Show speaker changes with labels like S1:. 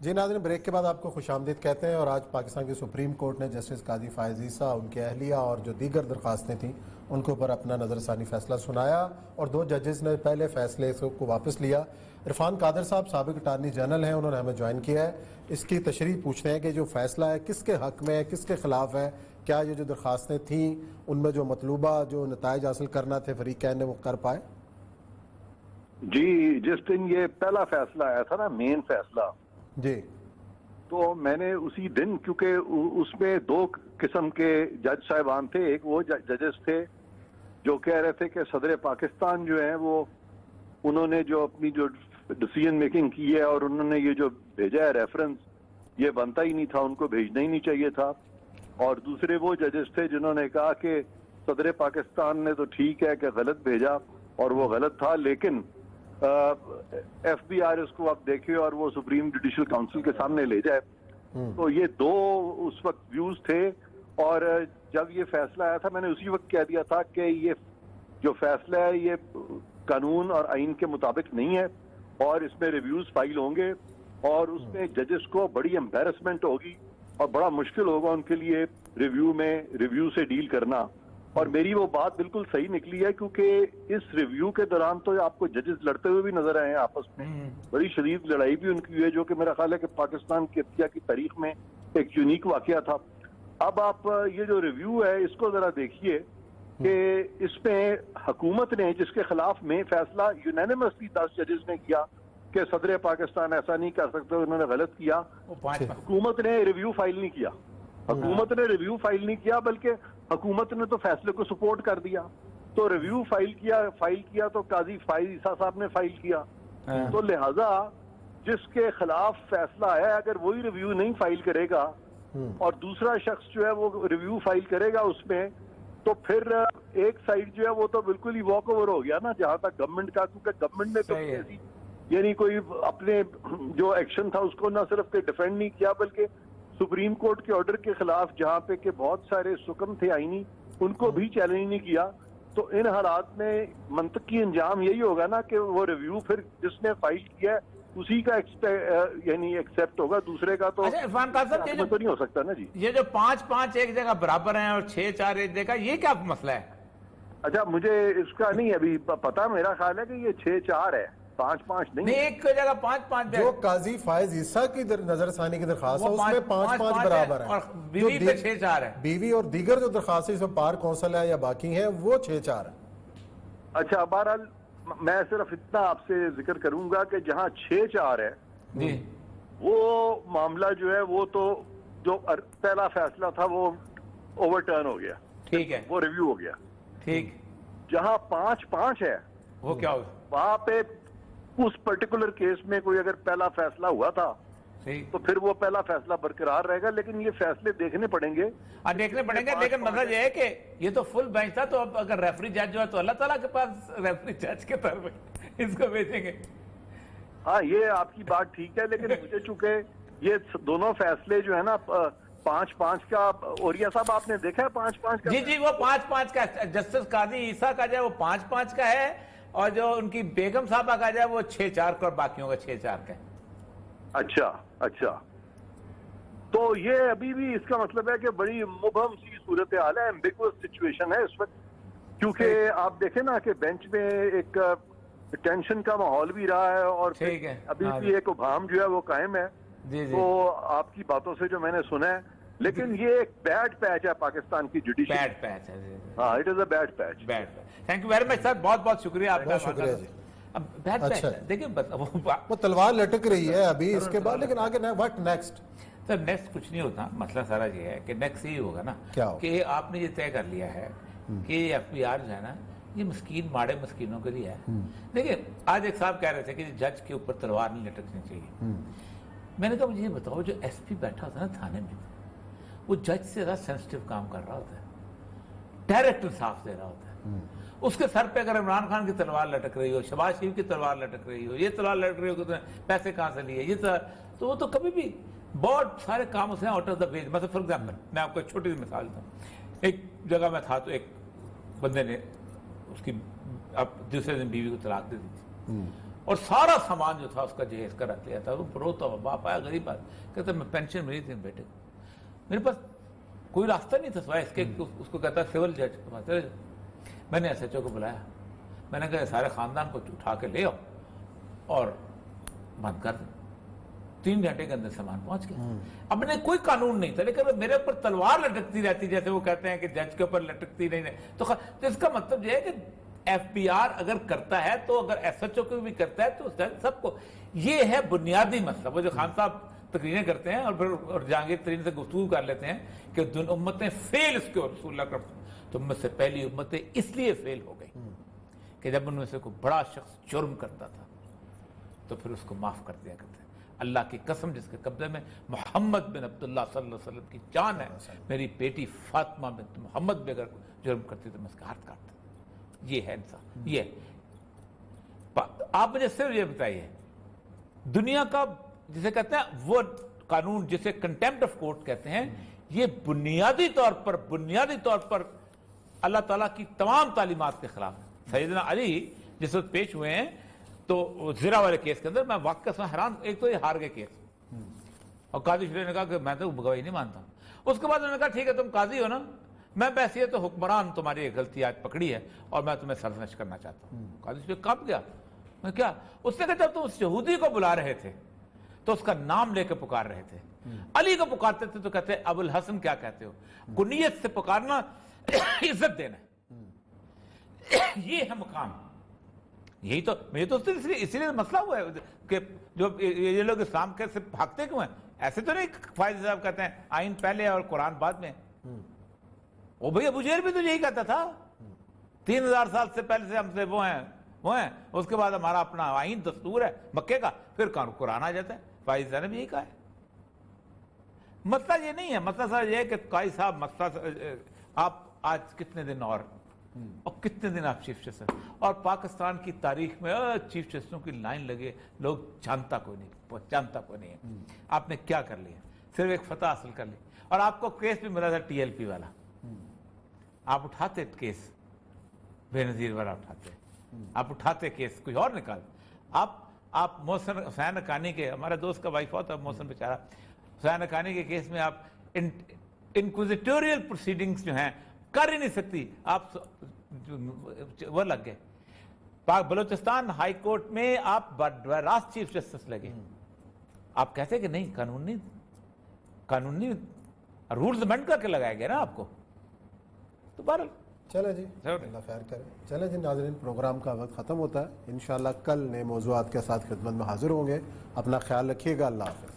S1: جی ناظرین، بریک کے بعد آپ کو خوش آمدید کہتے ہیں، اور آج پاکستان کی سپریم کورٹ نے جسٹس قاضی فائز عیسیٰ، ان کے اہلیہ اور جو دیگر درخواستیں تھیں ان کے اوپر اپنا نظر ثانی فیصلہ سنایا، اور 2 ججز نے پہلے فیصلے کو واپس لیا۔ عرفان قادر صاحب سابق اٹارنی جنرل ہیں، انہوں نے ہمیں جوائن کیا ہے۔ اس کی تشریح پوچھتے ہیں کہ جو فیصلہ ہے کس کے حق میں ہے، کس کے خلاف ہے، کیا یہ جو درخواستیں تھیں ان میں جو مطلوبہ جو نتائج حاصل کرنا تھے فریقین نے وہ کر پائے؟
S2: جی، جس دن یہ پہلا فیصلہ آیا تھا نا، مین فیصلہ،
S1: جی
S2: تو میں نے اسی دن، کیونکہ اس میں 2 قسم کے جج صاحبان تھے۔ ایک وہ ججز تھے جو کہہ رہے تھے کہ صدر پاکستان جو ہیں وہ انہوں نے جو اپنی جو ڈیسیژن میکنگ کی ہے اور انہوں نے یہ جو بھیجا ہے ریفرنس، یہ بنتا ہی نہیں تھا، ان کو بھیجنا ہی نہیں چاہیے تھا۔ اور دوسرے وہ ججز تھے جنہوں نے کہا کہ صدر پاکستان نے تو ٹھیک ہے کہ غلط بھیجا اور وہ غلط تھا، لیکن ایف بی آر اس کو آپ دیکھے اور وہ سپریم جوڈیشل کاؤنسل کے سامنے لے جائے۔ تو یہ 2 اس وقت ویوز تھے، اور جب یہ فیصلہ آیا تھا میں نے اسی وقت کہہ دیا تھا کہ یہ جو فیصلہ ہے یہ قانون اور آئین کے مطابق نہیں ہے، اور اس میں ریویوز فائل ہوں گے، اور اس میں ججز کو بڑی امبیرسمنٹ ہوگی اور بڑا مشکل ہوگا ان کے لیے ریویو سے ڈیل کرنا۔ اور میری وہ بات بالکل صحیح نکلی ہے، کیونکہ اس ریویو کے دوران تو آپ کو ججز لڑتے ہوئے بھی نظر آئے ہیں آپس میں، بڑی شدید لڑائی بھی ان کی ہوئی ہے، جو کہ میرا خیال ہے کہ پاکستان کی ارتقاء کی تاریخ میں ایک یونیک واقعہ تھا۔ اب آپ یہ جو ریویو ہے اس کو ذرا دیکھیے کہ اس میں حکومت نے، جس کے خلاف میں فیصلہ یونینیمسلی 10 ججز نے کیا کہ صدر پاکستان ایسا نہیں کر سکتے، انہوں نے غلط کیا، حکومت نے ریویو فائل نہیں کیا۔ حکومت نے ریویو فائل نہیں کیا، بلکہ حکومت نے تو فیصلے کو سپورٹ کر دیا۔ تو ریویو فائل کیا تو قاضی فائز عیسیٰ صاحب نے فائل کیا۔ تو لہٰذا جس کے خلاف فیصلہ آیا، اگر وہی ریویو نہیں فائل کرے گا اور دوسرا شخص جو ہے وہ ریویو فائل کرے گا اس میں، تو پھر ایک سائڈ جو ہے وہ تو بالکل ہی واک اوور ہو گیا نا، جہاں تک گورنمنٹ کا، کیونکہ گورنمنٹ نے تو ایسی یعنی کوئی اپنے جو ایکشن تھا اس کو نہ صرف کہ ڈیفینڈ نہیں کیا، بلکہ سپریم کورٹ کے آرڈر کے خلاف جہاں پہ کہ بہت سارے حکم تھے آئینی، ان کو بھی چیلنج نہیں کیا۔ تو ان حالات میں منطقی انجام یہی ہوگا نا کہ وہ ریویو پھر جس نے فائل کیا ہے اسی کا یعنی ایکسپٹ ہوگا، دوسرے کا تو
S3: عرفان قادر صاحب
S2: تو نہیں ہو سکتا نا جی۔
S3: یہ جو 5-5 ایک جگہ برابر ہیں اور 6-4 ایک جگہ، یہ کیا مسئلہ ہے؟
S2: اچھا، مجھے اس کا نہیں ابھی پتا، میرا خیال ہے کہ یہ 6-4 ہے، 5-5 نہیں۔
S3: ایک جگہ 5-5
S1: جو قاضی فائز عیسیٰ کی نظر ثانی کی درخواست ہے اس میں 5-5 برابر ہیں،
S3: اور بیوی پہ 6-4 ہے۔
S1: بیوی اور دیگر جو درخواستیں اس میں بار کونسل ہے یا باقی ہیں وہ 6-4 ہیں۔
S2: اچھا، بہرحال میں صرف اتنا آپ سے ذکر کروں گا کہ جہاں 6-4 ہے وہ معاملہ جو ہے وہ تو جو پہلا فیصلہ تھا وہ اوور ٹرن ہو گیا،
S3: ٹھیک ہے،
S2: وہ ریویو ہو گیا۔
S3: ٹھیک،
S2: جہاں 5-5 ہے
S3: وہ کیا ہوگا؟
S2: وہاں پہ اس پرٹیکولر کیس میں کوئی اگر پہلا فیصلہ ہوا تھا تو پھر وہ پہلا فیصلہ برقرار رہے گا، لیکن یہ فیصلے دیکھنے پڑیں گے۔
S3: دیکھنے پڑیں گے، لیکن مطلب یہ ہے کہ یہ تو فل بینچ تھا، تو اب اگر ریفری جج جو ہے تو اللہ تعالیٰ کے پاس ریفری جج کے طور پہ اس کو بھیجیں گے۔
S2: ہاں، یہ آپ کی بات ٹھیک ہے، لیکن مجھے چونکہ یہ دونوں فیصلے جو ہے نا 5-5 کا، اوریا صاحب آپ نے دیکھا ہے 5-5 کا؟
S3: جی، وہ 5-5 کا جسٹس قاضی عیسیٰ کا جو ہے وہ 5-5 کا ہے، اور جو ان کی بیگم صاحبہ کا جو ہے وہ 6-4 کا، اور باقیوں کا 6-4 کا ہے۔
S2: اچھا، تو یہ ابھی بھی اس کا مطلب ہے کہ بڑی مبہم سی صورتحال ہے، ایمبیگوس سچویشن ہے اس وقت، کیونکہ آپ دیکھیں نا کہ بینچ میں ایک ٹینشن کا ماحول بھی رہا ہے، اور ابھی بھی ایک ابہام جو ہے وہ قائم ہے۔ تو آپ کی باتوں سے جو میں نے سنا ہے، لیکن یہ ایک بیڈ پیچ ہے پاکستان کی جوڈیشری،
S3: بیڈ پیچ ہے۔
S2: ہاں، it is a bad pitch.
S3: Thank you very much sir, بہت بہت شکریہ آپ کا۔
S1: بہت شکریہ جی۔
S3: بیڈ پیچ دیکھیں
S1: وہ تلوار لٹک رہی ہے ابھی اس کے بعد، لیکن آگے واٹ نیکسٹ؟
S3: سر نیکسٹ کچھ نہیں ہوتا، مسئلہ سارا یہ ہے کہ نیکسٹ یہ ہوگا نا کہ آپ نے یہ طے کر لیا ہے کہ ایف بی آر جو ہے نا یہ مسکین ماڑے مسکینوں کے لیے ہے۔ دیکھیں، آج ایک صاحب کہہ رہے تھے کہ جج کے اوپر تلوار نہیں لٹکنی چاہیے۔ میں نے کہا مجھے یہ بتاؤ، جو ایس پی بیٹھا ہوتا ہے نا تھانے میں، وہ جج سے زیادہ سینسٹیو کام کر رہا ہوتا ہے، ڈائریکٹ انصاف دے رہا ہوتا ہے۔ اس کے سر پہ اگر عمران خان کی تلوار لٹک رہی ہو، شہباز شریف کی تلوار لٹک رہی ہو، یہ تلوار لٹک رہی ہو کہ پیسے کہاں سے لیے، یہ تو وہ تو کبھی بھی بہت سارے کام اسے آؤٹ آف دا ویج۔ مثلا فار ایگزامپل میں آپ کو ایک چھوٹی سی مثال دوں، ایک جگہ میں تھا تو ایک بندے نے اس کی اب دوسرے دن بیوی کو طلاق دے دی تھی، اور سارا سامان جو تھا اس کا جہیز کر رکھ لیا تھا. وہ روتا ہوا باپ آیا, غریب آدمی, کہتا میں پینشن ملی تھی بیٹے کو, میرے پاس کوئی راستہ نہیں تھا سوائے اس کے, اس کو کہتا سول جج کے پاس چلے جاؤ. میں نے ایس ایچ او کو بلایا, میں نے کہا سارے خاندان کو اٹھا کے لے آؤ اور بند کر دیں. 3 گھنٹے کے اندر سامان پہنچ گیا. اب نے کوئی قانون نہیں تھا, لیکن میرے اوپر تلوار لٹکتی رہتی, جیسے وہ کہتے ہیں کہ جج کے اوپر لٹکتی نہیں. تو اس کا مطلب یہ ہے کہ ایف بی آر اگر کرتا ہے تو, اگر ایس ایچ او کو بھی کرتا ہے تو سب کو. یہ ہے بنیادی مسئلہ. وہ جو خان صاحب تقریریں کرتے ہیں اور پھر جہانگیر ترین سے گفتگو کر لیتے ہیں کہ امتیں فیل اس کے رسول اللہ کرتے, تو امت سے پہلی امتیں اس لیے فیل ہو گئی کہ جب ان میں سے کوئی بڑا شخص جرم کرتا تھا تو پھر اس کو معاف کر دیا کرتے. اللہ کی قسم جس کے قبضے میں محمد بن عبداللہ صلی اللہ علیہ وسلم کی جان ہے, میری بیٹی فاطمہ بنت محمد بھی اگر جرم کرتی تو میں اس کا ہاتھ کاٹتا. یہ ہے انسان. یہ آپ مجھے صرف یہ بتائیے, دنیا کا جسے کہتے ہیں وہ قانون جسے کنٹیمپٹ آف کورٹ کہتے ہیں, یہ بنیادی طور پر اللہ تعالیٰ کی تمام تعلیمات کے خلاف ہے. سیدنا علی جس وقت پیش ہوئے ہیں تو زرا والے کیس کے اندر, میں واقعہ سے حیران, ایک تو یہ ہار گئے کیس, اور قاضی شریف نے کہا کہ میں تو گواہی نہیں مانتا. اس کے بعد انہوں نے کہا ٹھیک ہے تم قاضی ہو نا, میں بحیثیت تو حکمران تمہاری ایک غلطی آج پکڑی ہے اور میں تمہیں سرزنش کرنا چاہتا ہوں. قاضی شریف کب گیا, میں کیا, اس نے کہا جب تم اس یہودی کو بلا رہے تھے تو اس کا نام لے کے پکار رہے تھے, علی کو پکارتے تھے تو کہتے ابو الحسن کیا کہتے ہو. کنیت سے پکارنا عزت دینا ہے, یہ ہے مقام. یہی تو مجھے تو اسی لیے مسئلہ ہوا ہے کہ جو یہ لوگ اسلام کے سے بھاگتے کیوں ہیں. ایسے تو نہیں فائز صاحب کہتے ہیں آئین پہلے اور قرآن بعد میں. وہ بھئی ابو جہل بھی تو یہی کہتا تھا, 3000 سال سے پہلے سے ہم سے وہ ہیں, اس کے بعد ہمارا اپنا آئین دستور ہے مکے کا, پھر قرآن آ جاتا ہے. فائز صاحب نے بھی یہی کہا ہے. مسئلہ یہ نہیں ہے, مسئلہ سر یہ ہے کہ قاضی صاحب مسئلہ آپ آج کتنے دن اور کتنے دن آپ چیف جسٹس ہیں, اور پاکستان کی تاریخ میں چیف جسٹسوں کی لائن لگے, لوگ جانتا کوئی نہیں ہے. آپ نے کیا کر لیا, صرف ایک فتح حاصل کر لی, اور آپ کو کیس بھی ملا تھا ٹی ایل پی والا. آپ اٹھاتے کیس بے نظیر والا, آپ اٹھاتے کیس کوئی اور نکال. آپ محسن حسین حقانی کے, ہمارے دوست کا وائف ہوتا ہے محسن بیچارہ, حسین حقانی کے کیس میں آپ انکوزیٹوریل پروسیڈنگز جو ہیں کر ہی نہیں سکتی, آپ وہ لگ گئے. بلوچستان ہائی کورٹ میں آپ راست چیف جسٹس لگے. آپ کہتے کہ نہیں قانونی رولز امینڈ کر کے لگایا گیا نا آپ کو. تو بہرحال
S1: چلے جی, اللہ خیر کرے. چلے جی ناظرین, پروگرام کا وقت ختم ہوتا ہے. انشاءاللہ کل نئے موضوعات کے ساتھ خدمت میں حاضر ہوں گے. اپنا خیال رکھیے گا. اللہ حافظ.